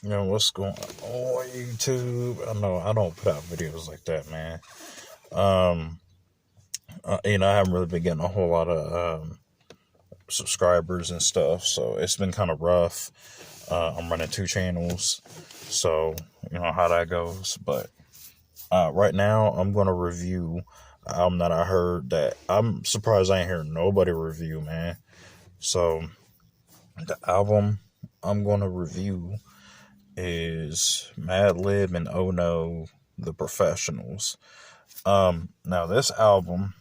What's going on YouTube? I know I don't put out videos like that, man. Um, I haven't really been getting a whole lot of subscribers and stuff, so it's been kind of rough. I'm running two channels, so you know how that goes. But right now, I'm gonna review an album that I heard that I'm surprised I ain't hear nobody review, man. So the album I'm gonna review is Madlib and Oh No, The Professionals. Now this album,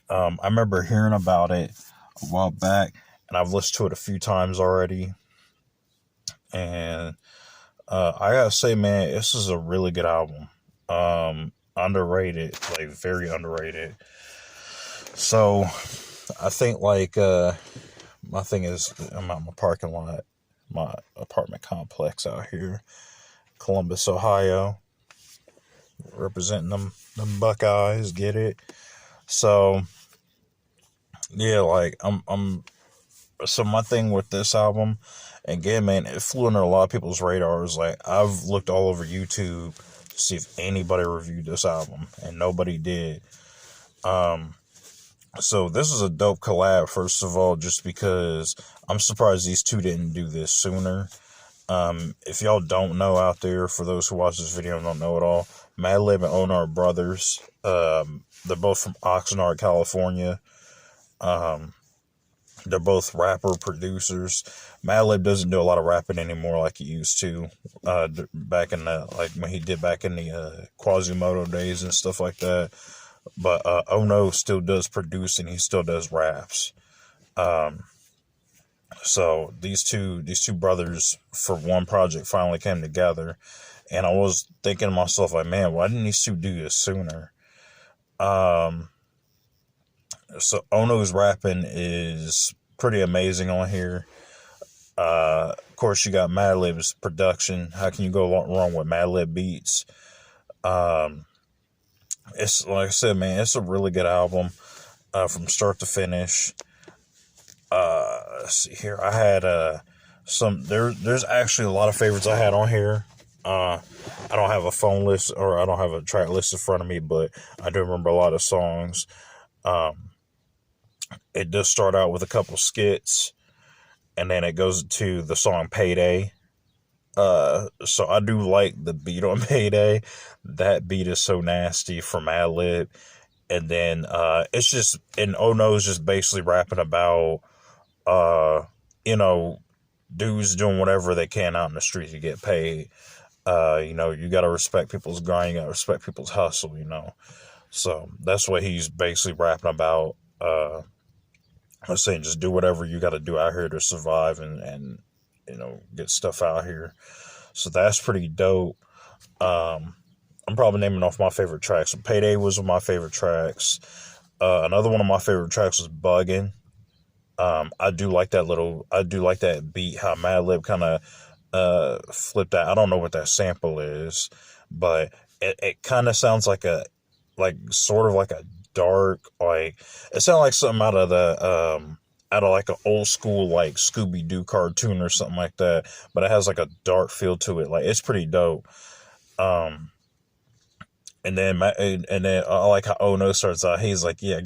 I remember hearing about it a while back, and I've listened to it a few times already. And I gotta say, man, this is a really good album. Underrated, like very underrated. So I think my thing is I'm out in my parking lot, my apartment complex out here, Columbus, Ohio, representing them Buckeyes. Get it? So yeah, like I'm. So my thing with this album, again, man, it flew under a lot of people's radars. Like I've looked all over YouTube to see if anybody reviewed this album, and nobody did. So this is a dope collab. First of all, just because I'm surprised these two didn't do this sooner. If y'all don't know out there, for those who watch this video and don't know it all, Madlib and Onar are brothers. They're both from Oxnard, California. They're both rapper producers. Madlib doesn't do a lot of rapping anymore like he used to. Back in the when he did back in the Quasimodo days and stuff like that. But Ono still does produce and he still does raps. So these two brothers for one project finally came together, and I was thinking to myself, like, man, why didn't these two do this sooner? So Ono's rapping is pretty amazing on here. Of course, you got Madlib's production. How can you go wrong with Madlib beats? It's like I said, man, it's a really good album from start to finish. Let's see here. I had there's actually a lot of favorites I had on here. I don't have a phone list or I don't have a track list in front of me, but I do remember a lot of songs. It does start out with a couple skits, and then it goes to the song Payday. So I do like the beat on Payday. That beat is so nasty from Madlib. And then it's just, and Oh No's just basically rapping about dudes doing whatever they can out in the street to get paid. You gotta respect people's grind, you gotta respect people's hustle. So that's what he's basically rapping about. I'm saying just do whatever you gotta do out here to survive and get stuff out here. So that's pretty dope. I'm probably naming off my favorite tracks. So Payday was one of my favorite tracks. Another one of my favorite tracks was Buggin'. I do like that beat, how Madlib kind of flipped that. I don't know what that sample is, but it kind of sounds like sort of like a dark, like, it sounded like something out of like an old school like Scooby-Doo cartoon or something like that, but it has like a dark feel to it. Like, it's pretty dope. And then I like how Oh No starts out. He's like, yeah,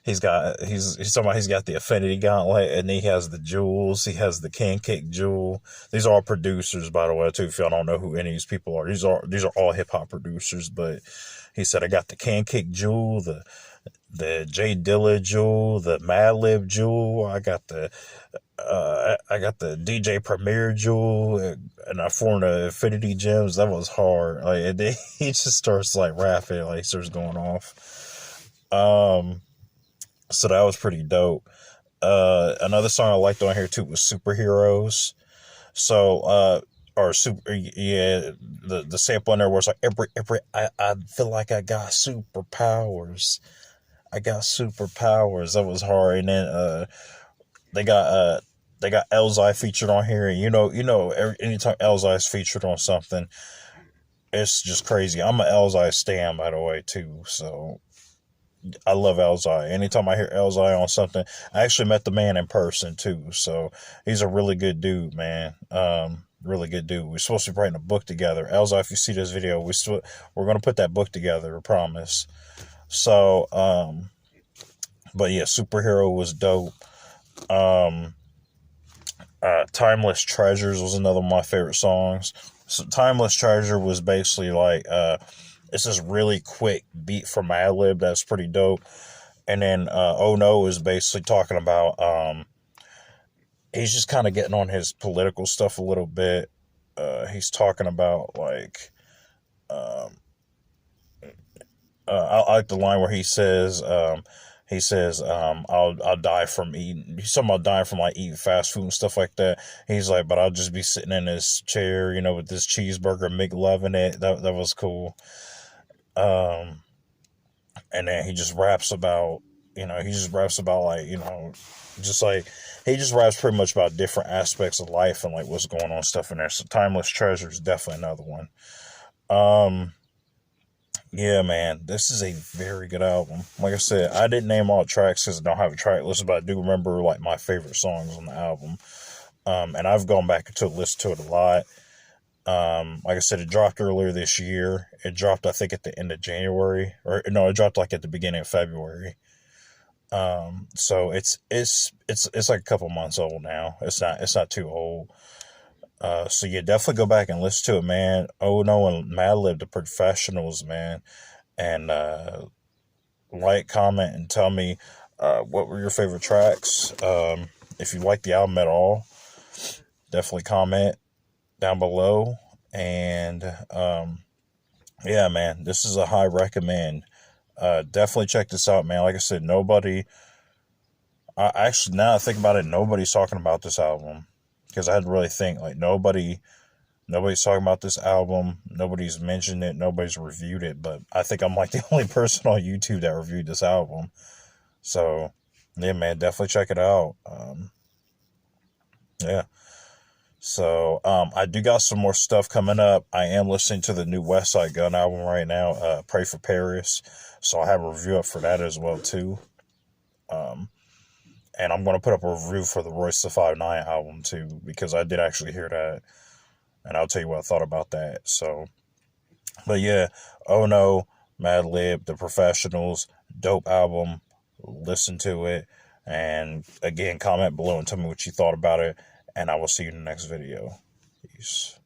he's talking about he's got the Affinity Gauntlet, and he has the jewels. He has the Can Kick Jewel. These are all producers, by the way, too. If y'all don't know who any of these people are, these are all hip hop producers. But he said, I got the Can Kick Jewel, the J Dilla Jewel, the Madlib Jewel. I got the DJ Premier Jewel, and I formed the Infinity Gems. That was hard. Like, and then he just starts like rapping, like he starts going off. So that was pretty dope. Another song I liked on here too was Superheroes. So or super, yeah, the sample in there was like I feel like I got superpowers. I got superpowers. That was hard. And then they got Elzai featured on here, and anytime Elzai's featured on something, it's just crazy. I'm an Elzai stan, by the way, too. So I love Elzai. Anytime I hear Elzai on something, I actually met the man in person too. So he's a really good dude, man. Really good dude. We're supposed to be writing a book together. Elzai, if you see this video, we're gonna put that book together. I promise. So, but yeah, Superhero was dope. Um, Timeless Treasures was another of my favorite songs. So Timeless Treasure was basically like it's this really quick beat from Madlib that's pretty dope. And then Oh No is basically talking about he's just kind of getting on his political stuff a little bit. He's talking about like um, I like the line where he says, I'll die from eating. He's talking about dying from like eating fast food and stuff like that. He's like, but I'll just be sitting in this chair, you know, with this cheeseburger, McLovin' it. That was cool. Um, and then he just raps about, like, just like he just raps pretty much about different aspects of life and like what's going on stuff in there. So Timeless Treasure is definitely another one. Um, Yeah, man, this is a very good album. Like I said, I didn't name all the tracks because I don't have a track list, but I do remember like my favorite songs on the album. And I've gone back to listen to it a lot. Like I said, it dropped earlier this year. It dropped, I think, at the end of January, or no, it dropped like at the beginning of February. So it's like a couple months old now. It's not too old. So yeah, definitely go back and listen to it, man. Oh no, and Madlib, the professionals, man, and like, comment, and tell me what were your favorite tracks. If you like the album at all, definitely comment down below. And yeah, man, this is a high recommend. Definitely check this out, man. Like I said, actually, now I think about it, nobody's talking about this album because I had to really think like nobody's talking about this album. Nobody's mentioned it. Nobody's reviewed it. But I think I'm like the only person on YouTube that reviewed this album. So, yeah, man, definitely check it out. Yeah. So, I do got some more stuff coming up. I am listening to the new West Side Gun album right now, Pray for Paris. So I have a review up for that as well, too. Um, and I'm going to put up a review for the Royce the 5'9" album, too, because I did actually hear that. And I'll tell you what I thought about that. So, but yeah, Oh No, Madlib, The Professionals, dope album. Listen to it. And again, comment below and tell me what you thought about it. And I will see you in the next video. Peace.